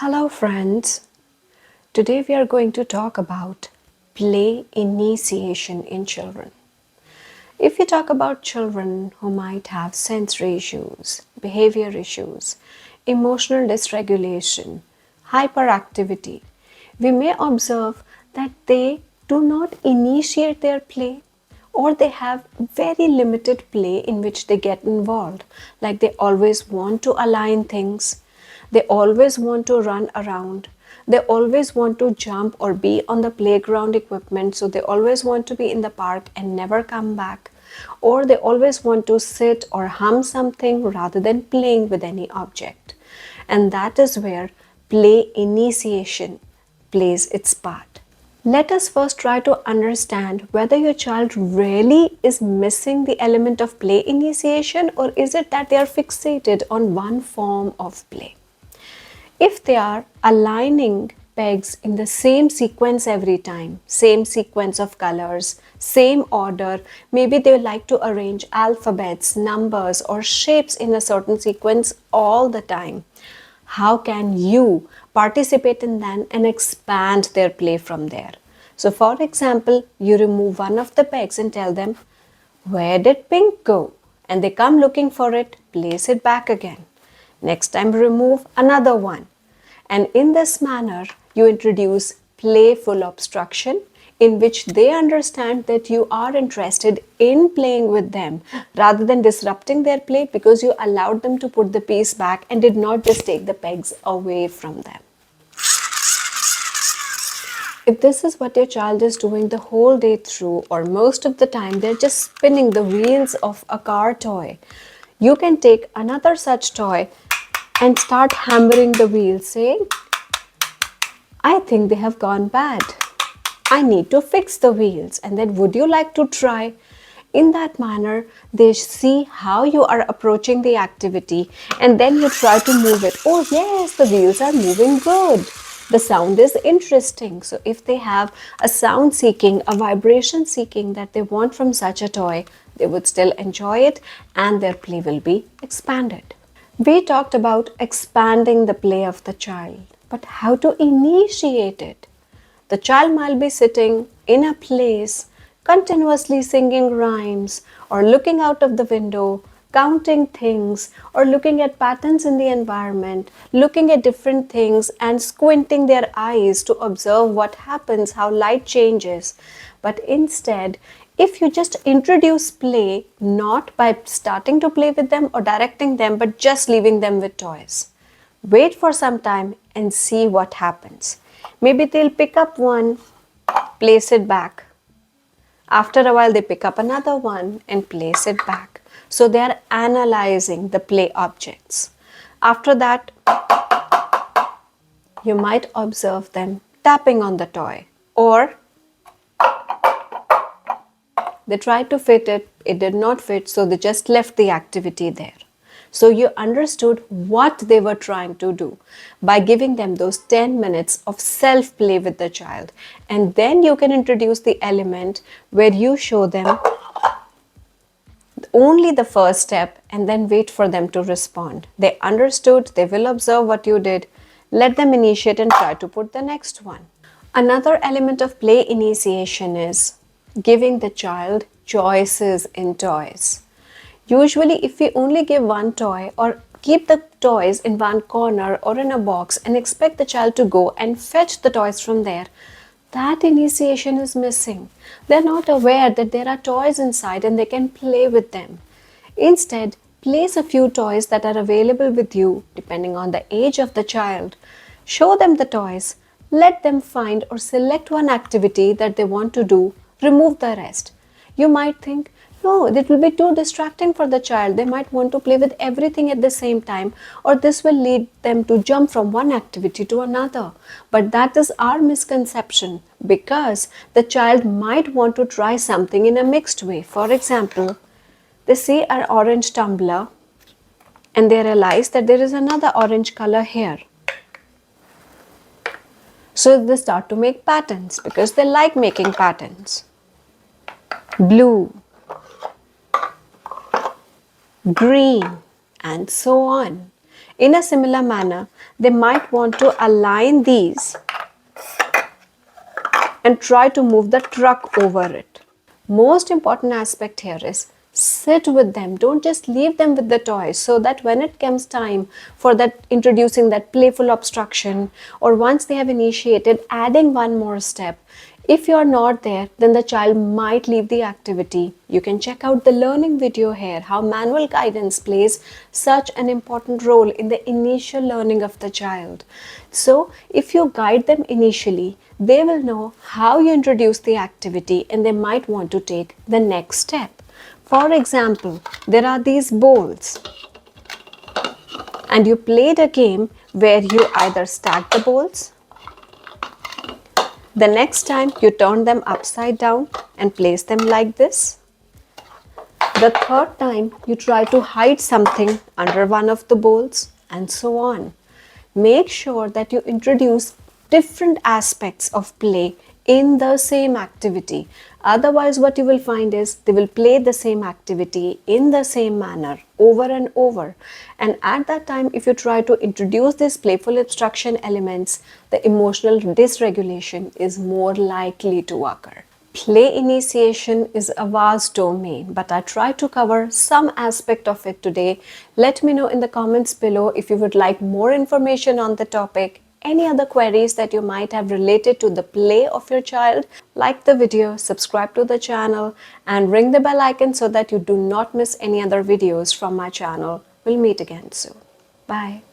Hello friends, today we are going to talk about play initiation in children. If we talk about children who might have sensory issues, behavior issues, emotional dysregulation, hyperactivity, we may observe that they do not initiate their play or they have very limited play in which they get involved. Like they always want to align things, they always want to run around, they always want to jump or be on the playground equipment, so they always want to be in the park and never come back, or they always want to sit or hum something rather than playing with any object. And that is where play initiation plays its part. Let us first try to understand whether your child really is missing the element of play initiation, or is it that they are fixated on one form of play. If they are aligning pegs in the same sequence every time, same sequence of colors, same order, maybe they like to arrange alphabets, numbers, or shapes in a certain sequence all the time, how can you participate in that and expand their play from there? So, for example, you remove one of the pegs and tell them, "Where did pink go?" And they come looking for it, place it back again. Next time, remove another one. And in this manner, you introduce playful obstruction, in which they understand that you are interested in playing with them rather than disrupting their play, because you allowed them to put the piece back and did not just take the pegs away from them. If this is what your child is doing the whole day through, or most of the time they're just spinning the wheels of a car toy, you can take another such toy and start hammering the wheels, saying, "I think they have gone bad. I need to fix the wheels, and then would you like to try?" In that manner, they see how you are approaching the activity, and then you try to move it. "Oh yes, the wheels are moving good. The sound is interesting." So if they have a sound seeking, a vibration seeking that they want from such a toy, they would still enjoy it and their play will be expanded. We talked about expanding the play of the child, but how to initiate it? The child might be sitting in a place, continuously singing rhymes, or looking out of the window, counting things, or looking at patterns in the environment, looking at different things and squinting their eyes to observe what happens, how light changes. But instead, if you just introduce play, not by starting to play with them or directing them, but just leaving them with toys, wait for some time and see what happens. Maybe they'll pick up one, place it back. After a while, they pick up another one and place it back. So they are analyzing the play objects. After that, you might observe them tapping on the toy, or they tried to fit it, it did not fit, so they just left the activity there. So you understood what they were trying to do by giving them those 10 minutes of self-play with the child. And then you can introduce the element where you show them only the first step and then wait for them to respond. They understood, they will observe what you did. Let them initiate and try to put the next one. Another element of play initiation is giving the child choices in toys. Usually, if we only give one toy or keep the toys in one corner or in a box and expect the child to go and fetch the toys from there, that initiation is missing. They're not aware that there are toys inside and they can play with them. Instead, place a few toys that are available with you depending on the age of the child. Show them the toys. Let them find or select one activity that they want to do. Remove the rest. You might think, no, it will be too distracting for the child. They might want to play with everything at the same time, or this will lead them to jump from one activity to another. But that is our misconception, because the child might want to try something in a mixed way. For example, they see an orange tumbler and they realize that there is another orange color here. So they start to make patterns because they like making patterns. Blue, green, and so on. In a similar manner, they might want to align these and try to move the truck over it. Most important aspect here is sit with them. Don't just leave them with the toys, so that when it comes time for that introducing that playful obstruction, or once they have initiated adding one more step, if you're not there, then the child might leave the activity. You can check out the learning video here, how manual guidance plays such an important role in the initial learning of the child. So if you guide them initially, they will know how you introduce the activity and they might want to take the next step. For example, there are these bowls, and you played a game where you either stack the bowls, the next time you turn them upside down and place them like this. The third time you try to hide something under one of the bowls, and so on. Make sure that you introduce different aspects of play in the same activity. Otherwise, what you will find is they will play the same activity in the same manner over and over. And at that time, if you try to introduce these playful obstruction elements, the emotional dysregulation is more likely to occur. Play initiation is a vast domain, but I tried to cover some aspect of it today. Let me know in the comments below if you would like more information on the topic, any other queries that you might have related to the play of your child. Like the video, subscribe to the channel, and ring the bell icon so that you do not miss any other videos from my channel. We'll meet again soon. Bye.